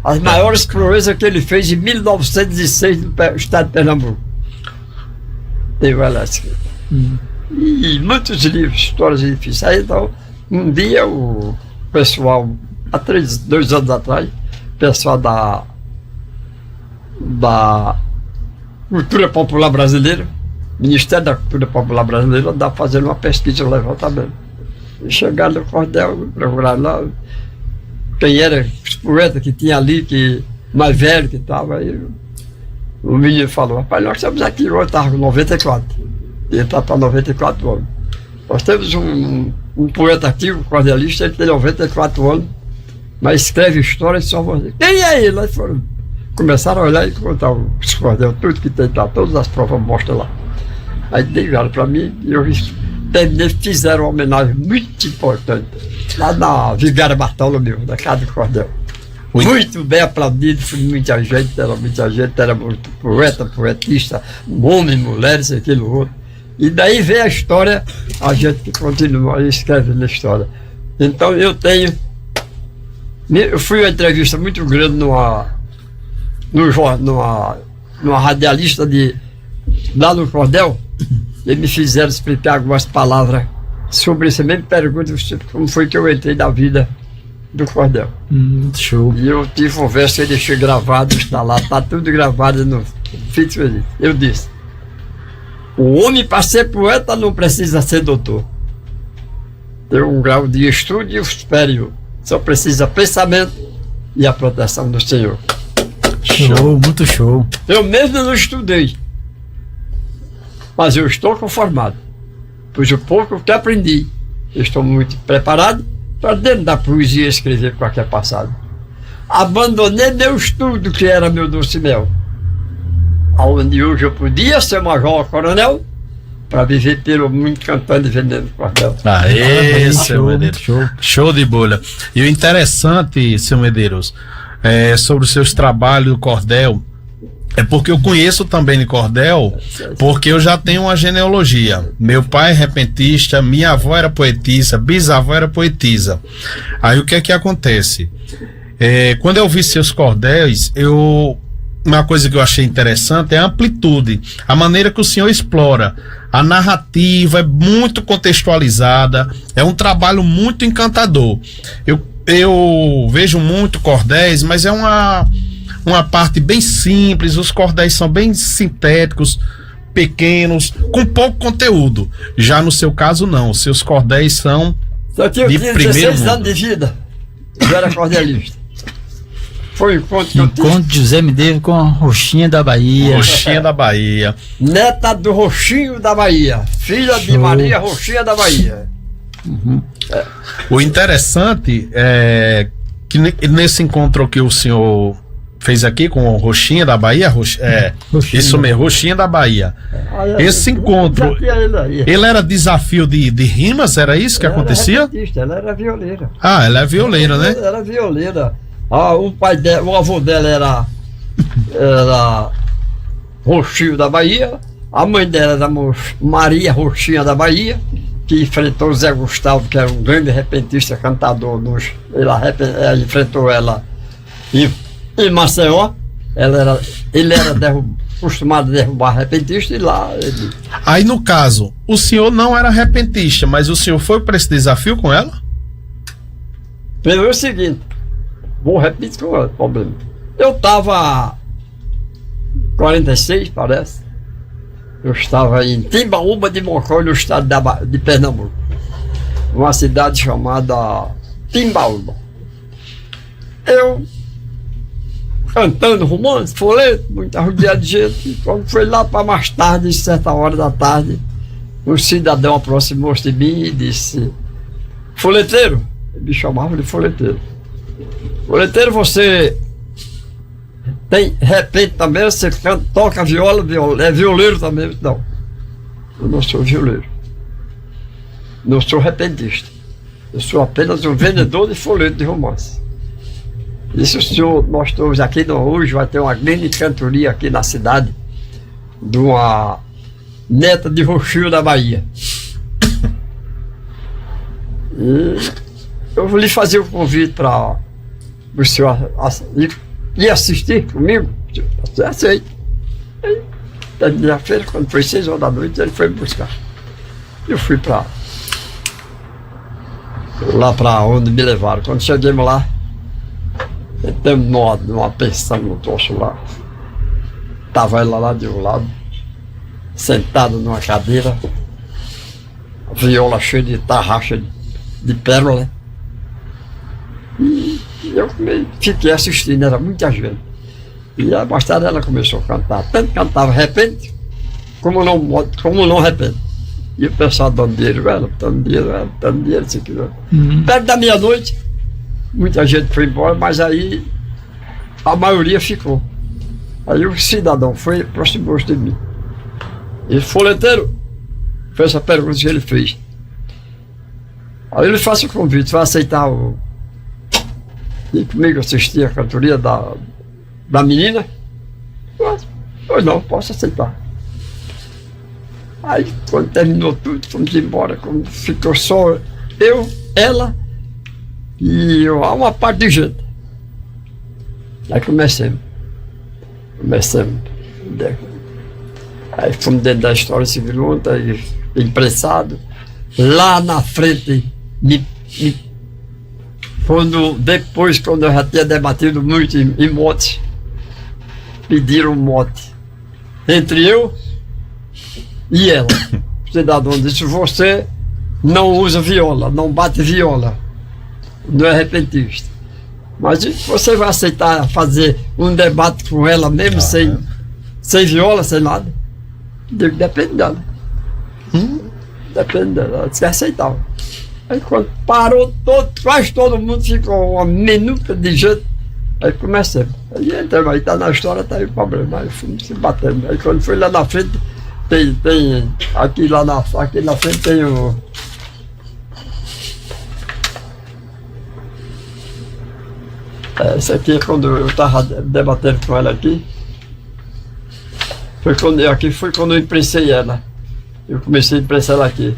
As maiores proezas que ele fez em 1906 no estado de Pernambuco. Tenho ela escrita. E muitos livros, histórias difíceis. Aí então, um dia o pessoal, há 2 anos atrás, o pessoal da Cultura Popular Brasileira, Ministério da Cultura Popular Brasileira, está fazendo uma pesquisa, um levantamento. E chegaram no cordel, procuraram lá quem era os poetas que tinha ali, que mais velho que estava. Aí o menino falou: rapaz, nós estamos aqui hoje, estava com 94. Ele está para 94 anos. Nós temos um poeta aqui, um cordelista, ele tem 94 anos, mas escreve histórias só você. Quem é ele? Aí começaram a olhar e contar os cordel, tudo que tem lá, todas as provas mostram lá. Aí ligaram para mim e eu terminei, fizeram uma homenagem muito importante lá na Vigária Bartolomeu, da Casa do Cordel. Muito bem aplaudido, foi muita gente, era muito poeta, poetista, homem, mulheres, aquilo outro. E daí vem a história, a gente continua e escreve na história. Então eu fui uma entrevista muito grande numa radialista lá no Cordel, e me fizeram explicar algumas palavras sobre isso. Mesmo pergunta como foi que eu entrei na vida do Cordel. Show. E eu tive conversa, eu deixei gravado, está lá, está tudo gravado no Fito Feliz. Eu disse: o homem para ser poeta não precisa ser doutor. Tem um grau de estudo superior. Só precisa pensamento e a proteção do Senhor. Show, muito show. Eu mesmo não estudei, mas eu estou conformado, pois o pouco que aprendi, eu estou muito preparado para dentro da poesia escrever qualquer passado. Abandonei meu estudo, que era meu doce mel, aonde hoje eu podia ser major ou coronel, para viver pelo mundo cantando e vendendo cordel. Aê, seu show, Medeiros. show. Show de bolha. E o interessante, seu Medeiros, sobre os seus trabalhos do cordel, é porque eu conheço também de cordel, porque eu já tenho uma genealogia. Meu pai é repentista, minha avó era poetisa, bisavó era poetisa. Aí o que é que acontece? Quando eu vi seus cordéis, uma coisa que eu achei interessante é a amplitude, a maneira que o senhor explora. A narrativa é muito contextualizada, é um trabalho muito encantador. Eu vejo muito cordéis, mas é uma parte bem simples, os cordéis são bem sintéticos, pequenos, com pouco conteúdo. Já no seu caso não, os seus cordéis são Só que eu de tinha primeiro 16 mundo. anos de vida, eu era cordelista. Foi o encontro que eu tive. Encontro de José Medeiros com a Roxinha da Bahia. Roxinha da Bahia. Neta do Roxinho da Bahia, filha de Show. Maria Roxinha da Bahia. O interessante é que nesse encontro que o senhor fez aqui com o Roxinha da Bahia, Roxinha. isso mesmo, Roxinha da Bahia. Esse encontro, ele era desafio de rimas, era isso que acontecia? Ela era violeira. Ah, ela é violeira, né? Ela era violeira. O avô dela era Roxinho da Bahia, a mãe dela era Maria Roxinha da Bahia, que enfrentou o Zé Gustavo, que era um grande repentista, cantador. Ele enfrentou ela em Maceió. Ele era acostumado a derrubar repentista, e lá ele... Aí no caso, o senhor não era repentista, mas o senhor foi para esse desafio com ela? Primeiro é o seguinte, vou repetir com o problema. Eu estava 46, parece. Eu estava em Timbaúba de Mocó, no estado de Pernambuco. Uma cidade chamada Timbaúba. Eu cantando romance, folheto, muita rodeada de gente. E quando foi lá para mais tarde, certa hora da tarde, um cidadão aproximou-se de mim e disse: folheteiro, ele me chamava de folheteiro. Folheteiro, você tem repente também, você canta, toca viola, é violeiro também? Não, eu não sou violeiro, não sou repentista, eu sou apenas um vendedor de folheto de romance. Disse o senhor, nós estamos aqui hoje, vai ter uma grande cantoria aqui na cidade de uma neta de Roxinho da Bahia. E eu lhe fazia o convite para o senhor ir assistir comigo. Você aceita. Aí, na feira, quando foi 6 horas da noite, ele foi me buscar. Eu fui lá para onde me levaram. Quando chegamos lá, entramos numa pensão no troço lá. Estava ela lá de um lado, sentada numa cadeira, a viola cheia de tarraxa de pérola. E eu fiquei assistindo, era muita gente. E mais tarde ela começou a cantar. Tanto cantava repente, como não repente. E o pessoal dando dinheiro, dando dinheiro, se quiser. Perto da meia-noite, muita gente foi embora, mas aí a maioria ficou. Aí o cidadão aproximou-se de mim. Ele folheteiro, foi essa pergunta que ele fez. Aí ele faz o convite, vai aceitar ir comigo assistir a cantoria da menina? Pois não, posso aceitar. Aí quando terminou tudo, fomos embora, quando ficou só eu, ela e uma parte de gente. Aí começamos. Aí fomos dentro da História Civil ontem, imprensado. Lá na frente, depois, quando eu já tinha debatido muito em mote, pediram um mote entre eu e ela. O cidadão disse: você não usa viola, não bate viola, não é repentista. Mas você vai aceitar fazer um debate com ela mesmo sem viola, sem nada? Digo, depende dela. Depende dela, ela disse que aceitava. Aí quando parou quase todo mundo, ficou uma minuta de gente. Aí comecei. Aí entramos, aí tá na história, tá aí o problema. Aí fomos se batendo. Aí quando foi lá na frente, aqui na frente tem o. Esse aqui, quando eu estava debatendo com ela aqui, foi quando eu imprensei ela. Eu comecei a imprensar ela aqui.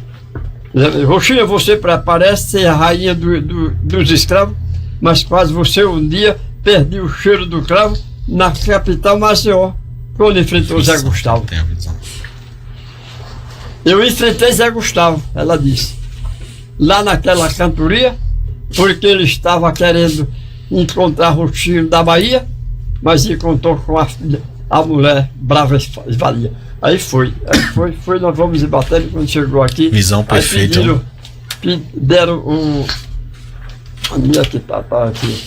Roxinha, você parece ser a rainha dos escravos, mas quase você um dia perdeu o cheiro do cravo na capital Maceió, quando enfrentou Zé Gustavo. Eu enfrentei Zé Gustavo, ela disse, lá naquela cantoria, porque ele estava querendo encontrar Roxinho da Bahia, mas encontrou com a mulher brava esvalia. Aí foi, nós vamos ir batendo. Quando chegou aqui, visão perfeita. Deram um. A minha que tá aqui.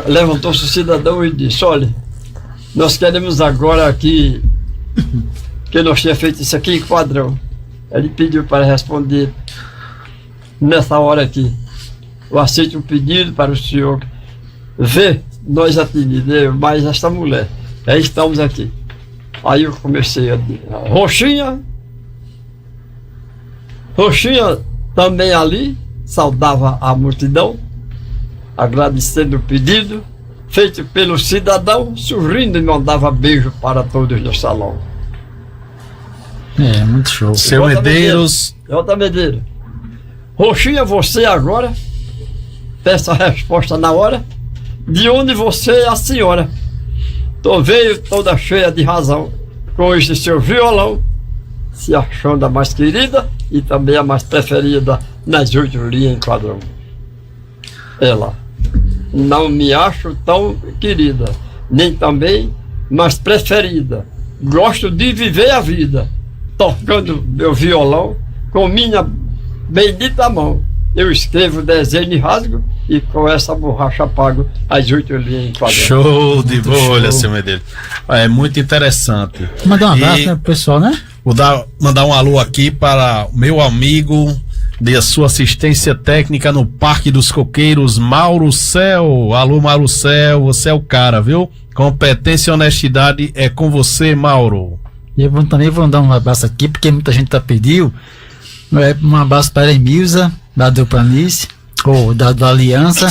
Levantou-se o cidadão e disse: olha, nós queremos agora aqui, que nós tínhamos feito isso aqui em quadrão. Ele pediu para responder nessa hora aqui. Eu aceito um pedido para o senhor ver nós atendemos mais esta mulher. Aí estamos aqui. Aí eu comecei a dizer: Roxinha também ali, saudava a multidão, agradecendo o pedido feito pelo cidadão, sorrindo e mandava beijo para todos no salão. Muito show. Seu Medeiros. Jota Medeiros. Roxinha, você agora, peça a resposta na hora. De onde você é a senhora? Veio toda cheia de razão, com este seu violão, se achando a mais querida e também a mais preferida nas 8 linhas em quadrão. Ela: não me acho tão querida, nem também mais preferida. Gosto de viver a vida, tocando meu violão com minha bendita mão. Eu escrevo, desenho e rasgo, e com essa borracha apago as 8 linhas em quadrão. Show de bola, seu Medeiros. É muito interessante. Mandar um abraço, né, pro pessoal, né? Vou mandar um alô aqui para o meu amigo de sua assistência técnica no Parque dos Coqueiros, Mauro Céu. Alô, Mauro Céu, você é o cara, viu? Competência e honestidade é com você, Mauro. E eu também vou dar um abraço aqui, porque muita gente pediu. Um abraço para a Emilza, da Delplanice, ou da Aliança.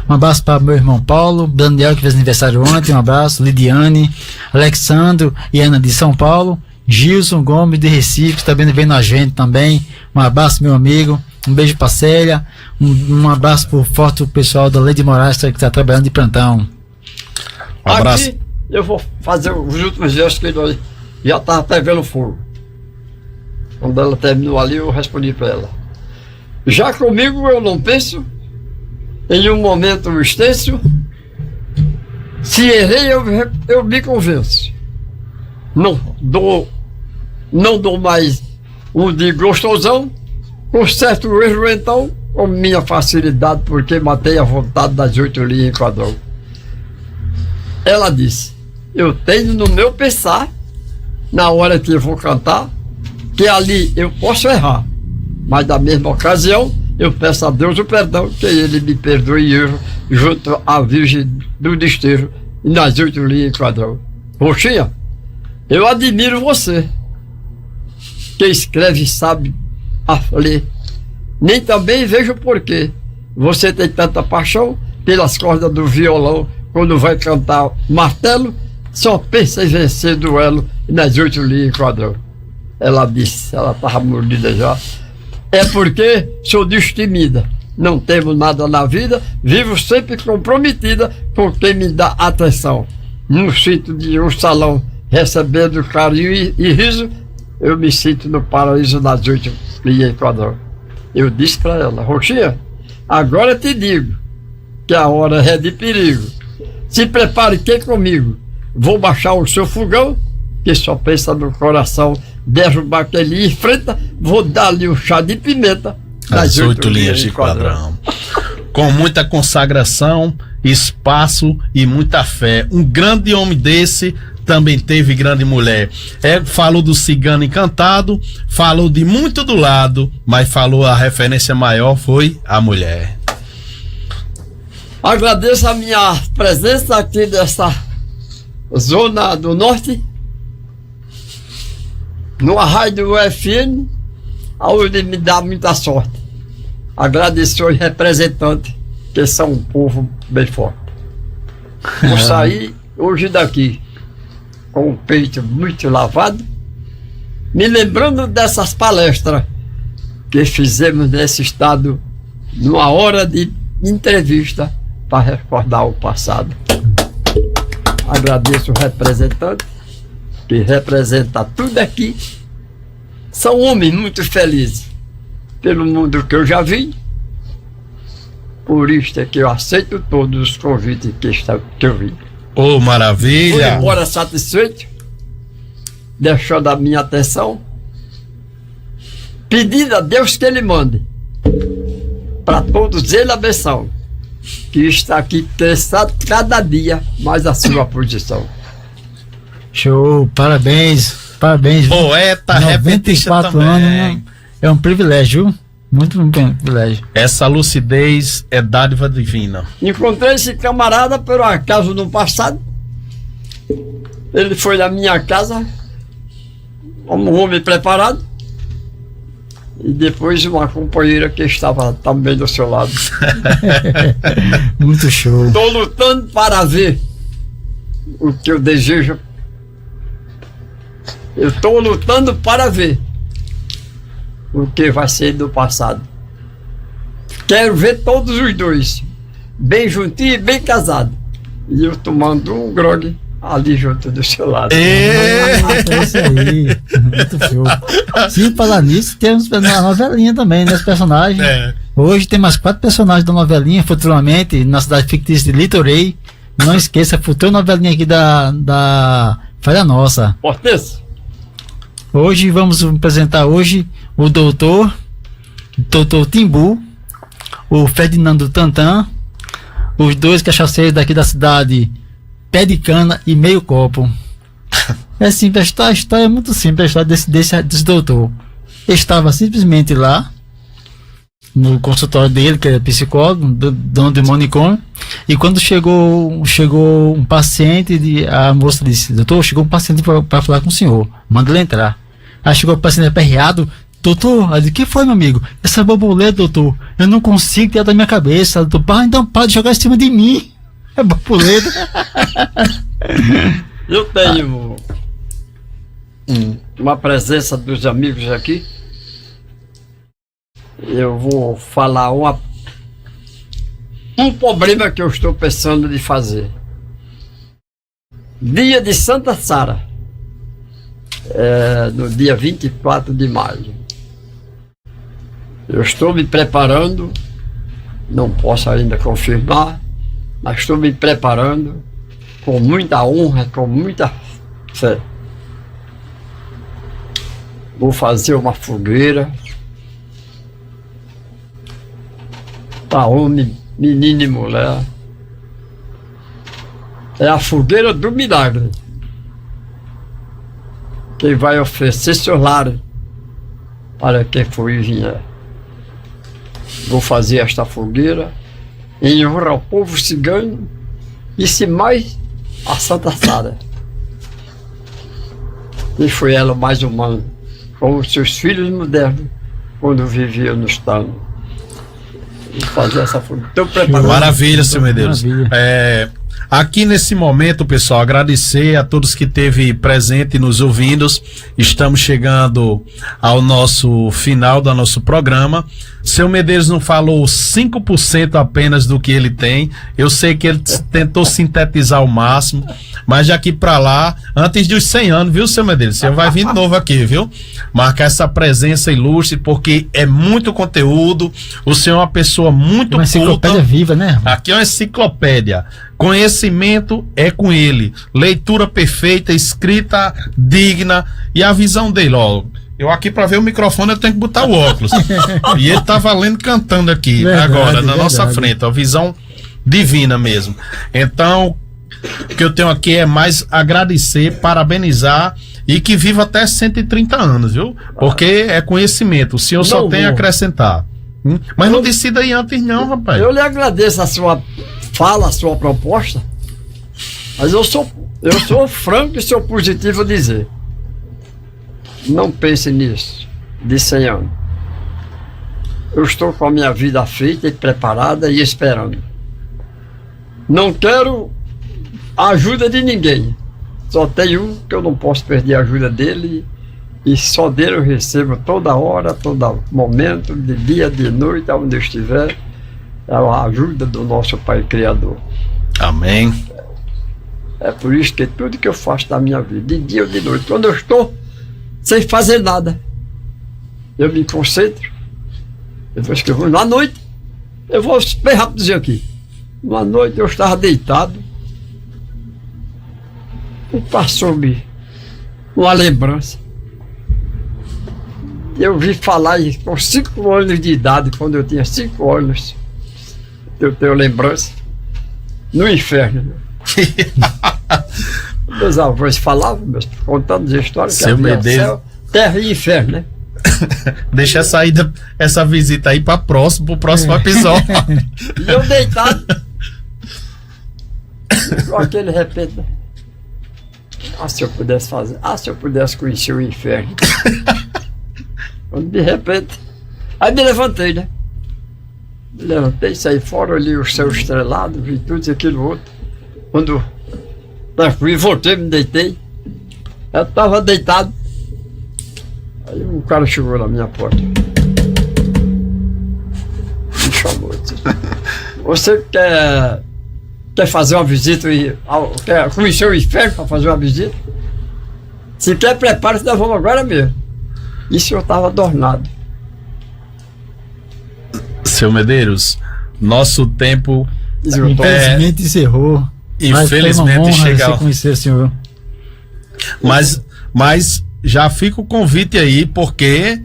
Um abraço para meu irmão Paulo, Daniel, que fez aniversário ontem. Um abraço, Lidiane, Alexandro e Ana de São Paulo. Gilson Gomes de Recife, está vendo a gente também. Um abraço, meu amigo. Um beijo pra Célia. Um abraço pro forte pessoal da Lei de Moraes que está trabalhando de plantão. Um abraço. Aqui eu vou fazer os últimos gestos que ele já estava pegando fogo. Quando ela terminou ali, eu respondi para ela. Já comigo eu não penso em um momento extenso. Se errei, eu me convenço. Não dou mais um de gostosão. Com certo erro, então, com minha facilidade, porque matei a vontade das 8 linhas em quadrão. Ela disse, eu tenho no meu pensar, na hora que eu vou cantar, que ali eu posso errar, mas na mesma ocasião, eu peço a Deus o perdão, que Ele me perdoe erro, junto à Virgem do Desterro, e nas 8 linhas em quadrão. Roxinha, eu admiro você, que escreve e sabe a ler. Nem também vejo porquê você tem tanta paixão pelas cordas do violão. Quando vai cantar martelo, só pensa em vencer duelo nas 8 linhas em quadrão. Ela disse, ela estava mordida já. É porque sou destemida, não temo nada na vida, vivo sempre comprometida com quem me dá atenção. No sítio de um salão, recebendo carinho e riso, eu me sinto no paraíso nas 8 linhas em quadrão. Eu disse para ela, Roxinha, agora te digo que a hora é de perigo. Se prepare que comigo, vou baixar o seu fogão, que só pensa no coração, derrubar aquele enfrenta, vou dar-lhe um chá de pimenta. As 8 linhas de quadrão. Com muita consagração, espaço e muita fé. Um grande homem desse também teve grande mulher. Falou do cigano encantado, falou de muito do lado, mas falou a referência maior foi a mulher. Agradeço a minha presença aqui dessa zona do norte, no rádio FM, onde me dá muita sorte. Agradeço aos representantes, que são um povo bem forte. Vou sair hoje daqui com o peito muito lavado, me lembrando dessas palestras que fizemos nesse estado, numa hora de entrevista, para recordar o passado. Agradeço o representante, que representa tudo aqui. São homens muito felizes pelo mundo que eu já vi. Por isso é que eu aceito todos os convites que eu vi. Oh, maravilha! Fui embora satisfeito, deixando a minha atenção, pedindo a Deus que Ele mande para todos ele a benção, que está aqui crescendo cada dia mais a sua posição. Show, parabéns. Poeta, repetista 94 também. anos, é um privilégio, viu? Muito um privilégio. Essa lucidez é dádiva divina. Encontrei esse camarada por um acaso no passado. Ele foi na minha casa como um homem preparado, e depois uma companheira que estava também do seu lado. Muito show. Estou lutando para ver o que eu desejo. Eu estou lutando para ver o que vai ser do passado. Quero ver todos os dois bem juntinhos e bem casados, e eu tomando um grog ali junto do seu lado. É isso aí. Muito show. Se falar nisso, temos na novelinha também, né? Os personagens. Hoje tem mais 4 personagens da novelinha, futuramente, na cidade fictícia de Litorei. Não esqueça, futura novelinha aqui da Falha Nossa. Hortência. Hoje vamos apresentar o doutor Timbu, o Ferdinando Tantan, os 2 cachaceiros daqui da cidade, Pé de Cana e Meio Copo. É simples, a história é muito simples, a história desse doutor. Estava simplesmente lá, no consultório dele, que é psicólogo, dono do manicômio, e quando chegou um paciente, a moça disse, doutor, chegou um paciente para falar com o senhor, manda ele entrar. Aí chegou o paciente aperreado, doutor, o que foi, meu amigo? Essa borboleta, doutor, eu não consigo tirar da minha cabeça, doutor, então para de jogar em cima de mim. É borboleta. Eu tenho uma presença dos amigos aqui, eu vou falar um problema que eu estou pensando de fazer. Dia de Santa Sara, no dia 24 de maio. Eu estou me preparando, não posso ainda confirmar, mas estou me preparando com muita honra, com muita fé. Vou fazer uma fogueira para homem, menino e mulher. É a fogueira do milagre. Quem vai oferecer seus lares para quem for e vier. Vou fazer esta fogueira em honra ao povo cigano e se mais a Santa Sara. E foi ela mais humana, como seus filhos modernos, quando viviam no estado. Vou fazer essa fogueira. Estou preparado. Maravilha, seu Medeiros. Maravilha. Aqui nesse momento, pessoal, agradecer a todos que esteve presente nos ouvindo. Estamos chegando ao nosso final do nosso programa. Seu Medeiros não falou 5% apenas do que ele tem. Eu sei que ele tentou sintetizar ao máximo, mas daqui para lá, antes dos 100 anos, viu, seu Medeiros? Você vai vir de novo aqui, viu? Marcar essa presença ilustre, porque é muito conteúdo. O senhor é uma pessoa muito Uma enciclopédia culta. viva, né? Aqui é uma enciclopédia. Conhecimento é com ele. Leitura perfeita, escrita digna e a visão dele, ó. Eu aqui para ver o microfone eu tenho que botar o óculos. E ele tá valendo cantando aqui Verdade, agora na nossa verdade. frente, a visão divina mesmo. Então, o que eu tenho aqui é mais agradecer, parabenizar e que viva até 130 anos, viu? Porque é conhecimento. O senhor só Não tem a vou. acrescentar. Mas não decida aí antes não, rapaz. Eu lhe agradeço a sua fala, a sua proposta, mas eu sou franco e sou positivo a dizer. Não pense nisso, de 100 anos. Eu estou com a minha vida feita e preparada e esperando. Não quero a ajuda de ninguém. Só tem um que eu não posso perder a ajuda dele e só dele eu recebo toda hora, todo momento, de dia, de noite, aonde eu estiver. É a ajuda do nosso Pai Criador. Amém. É por isso que tudo que eu faço na minha vida, de dia ou de noite, quando eu estou sem fazer nada, eu me concentro. Depois que eu vou na noite, eu vou bem rápido dizer aqui. Uma noite eu estava deitado e passou-me uma lembrança. Eu vi falar com 5 anos de idade, quando eu tinha 5 anos, eu tenho lembrança, no inferno. Meus avós falavam, contando as histórias que Seu havia Medeiros. céu, terra e inferno, né? Deixa essa visita aí pro próximo episódio. E eu deitado, com aquele repente, né? Se eu pudesse fazer, se eu pudesse conhecer o inferno. Quando de repente, aí me levantei, né? Me levantei, saí fora, olhei o céu estrelado, vi tudo isso, aquilo outro. Quando fui, voltei, me deitei. Eu estava deitado. Aí um cara chegou na minha porta. Me chamou. Disse, você quer fazer uma visita e quer conhecer o inferno para fazer uma visita? Se quer, prepare-se, nós vamos agora mesmo. Isso eu estava adornado. Seu Medeiros, nosso tempo Infelizmente encerrou. Mas foi uma infelizmente honra chega. você conhecer o senhor. Mas já fica o convite aí, porque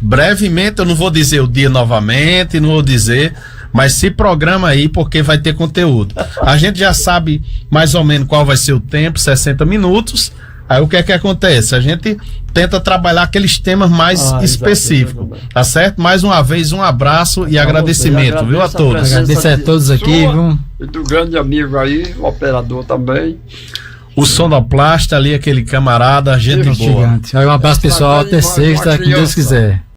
brevemente, eu não vou dizer o dia novamente, não vou dizer, mas se programa aí, porque vai ter conteúdo. A gente já sabe mais ou menos qual vai ser o tempo, 60 minutos. Aí o que é que acontece? A gente tenta trabalhar aqueles temas mais específicos, tá certo? Mais uma vez, um abraço e agradecimento, viu, a todos. Agradeço a todos aqui, viu? E do grande amigo aí, o operador também. O sonoplasta ali, aquele camarada, gente boa. Gigante. Aí um abraço, pessoal. Até sexta, que Deus quiser.